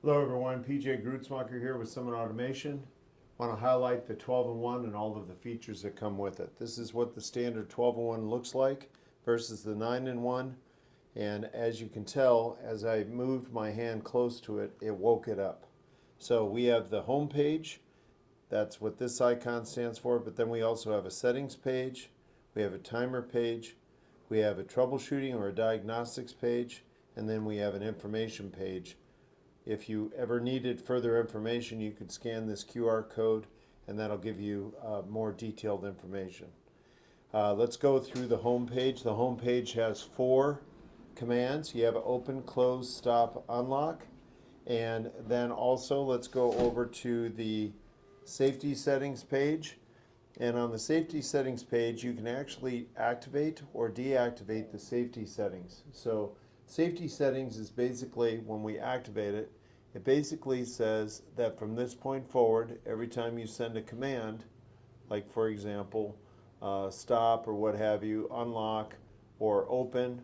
Hello everyone, PJ Grutzmacher here with Summit Automation. I want to highlight the 12-in-1 and all of the features that come with it. This is what the standard 12-in-1 looks like versus the 9-in-1. And as you can tell, as I moved my hand close to it, it woke it up. So we have the home page. That's what this icon stands for. But then we also have a settings page. We have a timer page. We have a troubleshooting or a diagnostics page. And then we have an information page. If you ever needed further information, you could scan this QR code and that'll give you more detailed information. Let's go through the home page. The home page has 4 commands. You have open, close, stop, unlock. And then also let's go over to the safety settings page. And on the safety settings page, you can actually activate or deactivate the safety settings. So safety settings is basically, when we activate it, it basically says that from this point forward, every time you send a command, like for example, stop or what have you, unlock or open,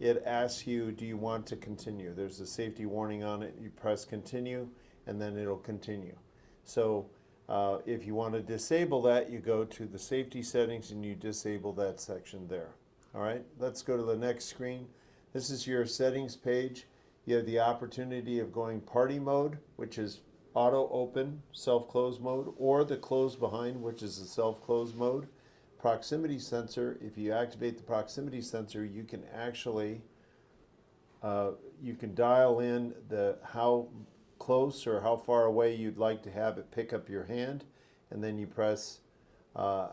it asks you, do you want to continue? There's a safety warning on it. You press continue and then it'll continue. So if you want to disable that, you go to the safety settings and you disable that section there. All right, let's go to the next screen. This is your settings page. You have the opportunity of going party mode, which is auto open, self-close mode, or the close behind, which is the self-close mode. Proximity sensor, if you activate the proximity sensor, you can actually you can dial in the how close or how far away you'd like to have it pick up your hand, and then you press on,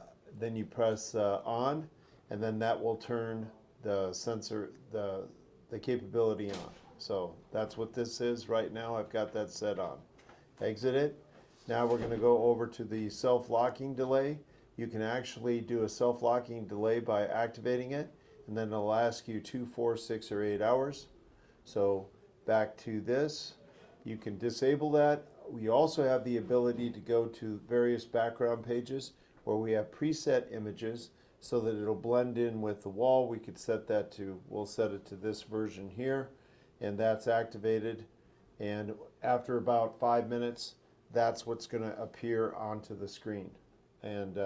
and then that will turn the sensor, the capability on. So that's what this is right now. I've got that set on. Exit it. Now we're going to go over to the self-locking delay. You can actually do a self-locking delay by activating it, and then it'll ask you 2, 4, 6, or 8 hours. So back to this. You can disable that. We also have the ability to go to various background pages where we have preset images so that it'll blend in with the wall. We could set that to, we'll set it to this version here, and that's activated. And after about 5 minutes, that's what's going to appear onto the screen. And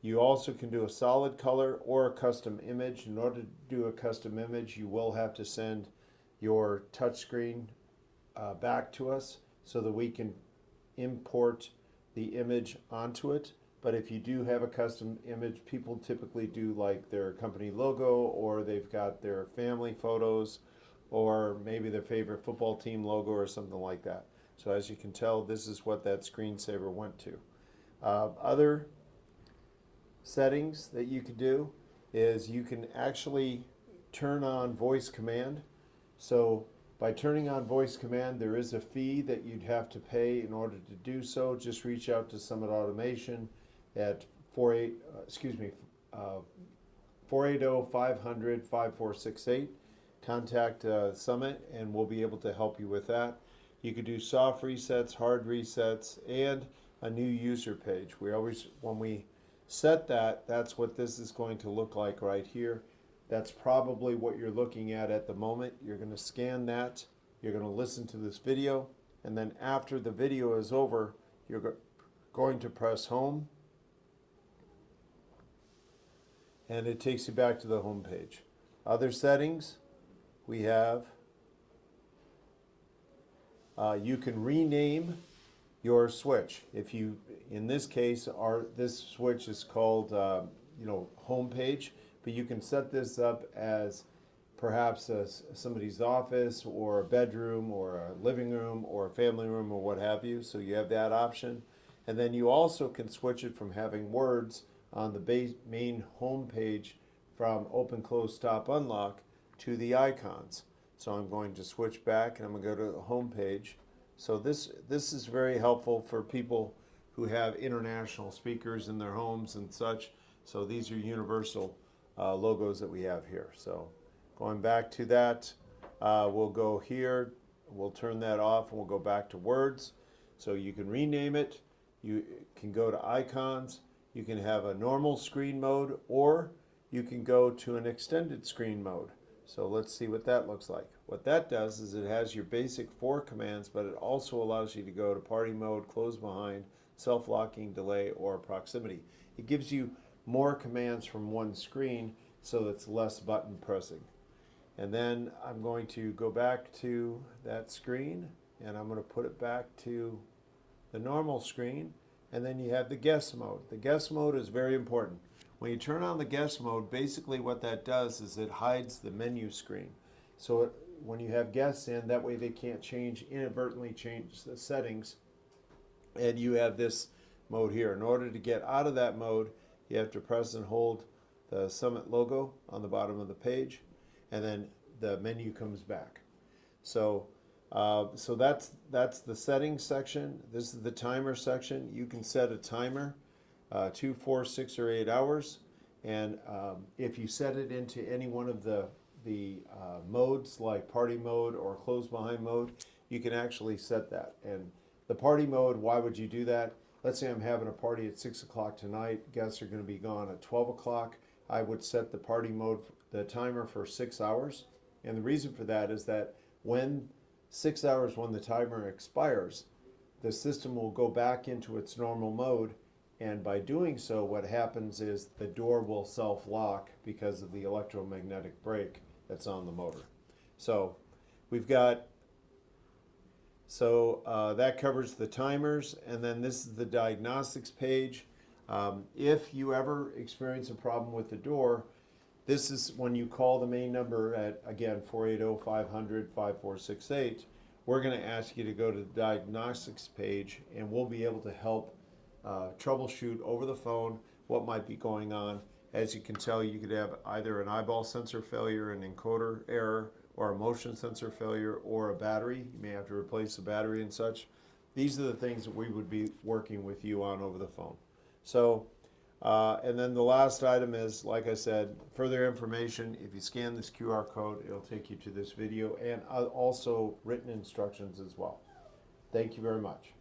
you also can do a solid color or a custom image. In order to do a custom image, you will have to send your touchscreen back to us so that we can import the image onto it. But if you do have a custom image, people typically do like their company logo, or they've got their family photos, or maybe their favorite football team logo or something like that. So as you can tell, this is what that screensaver went to. Other settings that you can do is you can actually turn on voice command. So by turning on voice command, there is a fee that you'd have to pay in order to do so. Just reach out to Summit Automation at 480-500-5468. Contact Summit and we'll be able to help you with that. You could do soft resets, hard resets, and a new user page. We always, when we set that, that's what this is going to look like right here. That's probably what you're looking at the moment. You're going to scan that, you're going to listen to this video, and then after the video is over, you're going to press home, and it takes you back to the home page. Other settings, we have, you can rename your switch. If you, in this case, this switch is called, home page, but you can set this up as perhaps somebody's office or a bedroom or a living room or a family room or what have you. So you have that option. And then you also can switch it from having words on the main home page from open, close, stop, unlock to the icons. So I'm going to switch back and I'm going to go to the home page. So this is very helpful for people who have international speakers in their homes and such. So these are universal logos that we have here. So going back to that, we'll go here, we'll turn that off and we'll go back to words. So you can rename it, you can go to icons, you can have a normal screen mode, or you can go to an extended screen mode. So let's see what that looks like. What that does is it has your basic 4 commands, but it also allows you to go to party mode, close behind, self-locking, delay, or proximity. It gives you more commands from one screen, so it's less button pressing. And then I'm going to go back to that screen, and I'm going to put it back to the normal screen, and then you have the guest mode. The guest mode is very important. When you turn on the guest mode, basically what that does is it hides the menu screen. So when you have guests in, that way they can't inadvertently change the settings, and you have this mode here. In order to get out of that mode, you have to press and hold the Summit logo on the bottom of the page, and then the menu comes back. So that's the settings section. This is the timer section. You can set a timer, 2, 4, 6, or 8 hours, and if you set it into any one of the modes, like party mode or close behind mode, you can actually set that. And the party mode, why would you do that? Let's say I'm having a party at 6 o'clock tonight. Guests are going to be gone at 12 o'clock. I would set the party mode, the timer, for 6 hours. And the reason for that is that when 6 hours, when the timer expires, the system will go back into its normal mode. And by doing so, what happens is the door will self-lock because of the electromagnetic brake that's on the motor. So we've got, that covers the timers, and then this is the diagnostics page. If you ever experience a problem with the door, this is when you call the main number at, again, 480-500-5468. We're going to ask you to go to the diagnostics page, and we'll be able to help troubleshoot over the phone what might be going on. As you can tell, you could have either an eyeball sensor failure, an encoder error, or a motion sensor failure, or a battery. You may have to replace the battery and such. These are the things that we would be working with you on over the phone. So, and then the last item is, like I said, further information. If you scan this QR code, it'll take you to this video and also written instructions as well. Thank you very much.